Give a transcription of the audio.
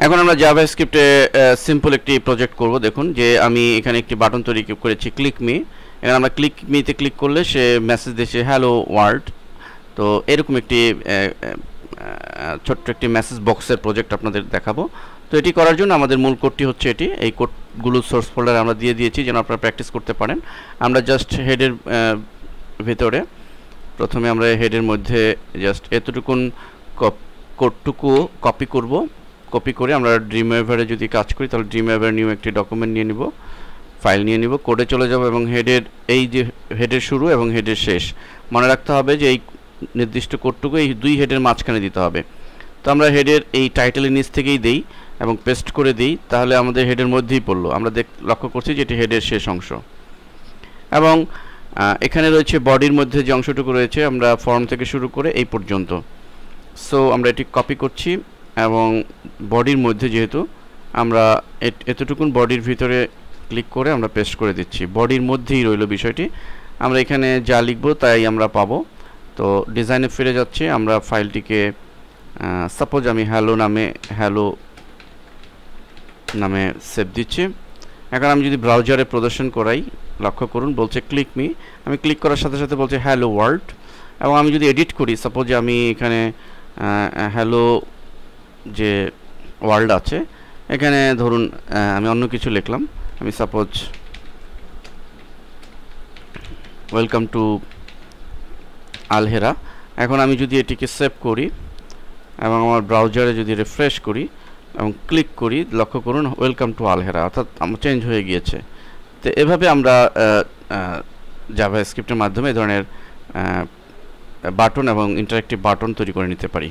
এখন আমরা জাভাস্ক্রিপ্টে সিম্পল একটি প্রজেক্ট করব। দেখুন যে আমি এখানে একটি বাটন তৈরি করেছি, ক্লিক মি। এখানে আমরা ক্লিক মিতে ক্লিক করলে সে মেসেজ দিচ্ছে হ্যালো ওয়ার্ল্ড। তো এরকম একটি ছোট্ট একটি মেসেজ বক্সের প্রজেক্ট আপনাদের দেখাবো। তো এটি করার জন্য আমাদের মূল কোডটি হচ্ছে এটি। এই কোডগুলো সোর্স ফোল্ডারে আমরা দিয়ে দিয়েছি যেন আপনারা প্র্যাকটিস করতে পারেন। আমরা জাস্ট হেডের ভিতরে প্রথমে আমরা হেডের মধ্যে জাস্ট এতটুকুন কোডটুকু কপি করব। কপি করে আমরা ড্রিমওয়েভারে যদি কাজ করি তাহলে ড্রিমওয়েভার নিউ একটি ডকুমেন্ট নিয়ে নিব, ফাইল নিয়ে নিব, কোডে চলে যাব এবং হেডের এই যে হেডের শুরু এবং হেডের শেষ মনে রাখতে হবে যে এই নির্দিষ্ট কোডটুকু এই দুই হেডের মাঝখানে দিতে হবে। তো আমরা হেডের এই টাইটেলের নিচ থেকেই দেই এবং পেস্ট করে দিই, তাহলে আমাদের হেডের মধ্যেই পড়লো। আমরা লক্ষ্য করছি যে এটি হেডের শেষ অংশ। এবং এখানে রয়েছে বডির মধ্যে যে অংশটুকু রয়েছে আমরা ফর্ম থেকে শুরু করে এই পর্যন্ত। সো আমরা এটি কপি করছি এবং বডির মধ্যে যেহেতু আমরা এতটুকুন বডির ভিতরে ক্লিক করে আমরা পেস্ট করে দিচ্ছি, বডির মধ্যেই রইল বিষয়টি। আমরা এখানে যা লিখব তাই আমরা পাবো। তো ডিজাইনে ফিরে যাচ্ছি, আমরা ফাইলটিকে সাপোজ আমি হ্যালো নামে সেভ দিচ্ছি। এখন আমি যদি ব্রাউজারে প্রদর্শন করাই, লক্ষ্য করুন বলছে ক্লিক মি। আমি ক্লিক করার সাথে সাথে বলছে হ্যালো ওয়ার্ল্ড। এবং আমি যদি এডিট করি, সাপোজ আমি এখানে হ্যালো যে ওয়ার্ল্ড আছে এখানে ধরুন আমি অন্য কিছু লিখলাম, আমি সাপোজ ওয়েলকাম টু আলহেরা। এখন আমি যদি এটিকে সেভ করি এবং আমার ব্রাউজারে যদি রিফ্রেশ করি এবং ক্লিক করি, লক্ষ্য করুন ওয়েলকাম টু আলহেরা, অর্থাৎ আমার চেঞ্জ হয়ে গিয়েছে। তো এভাবে আমরা জাভাস্ক্রিপ্টের মাধ্যমে এই ধরনের বাটন এবং ইন্টারেক্টিভ বাটন তৈরি করে নিতে পারি।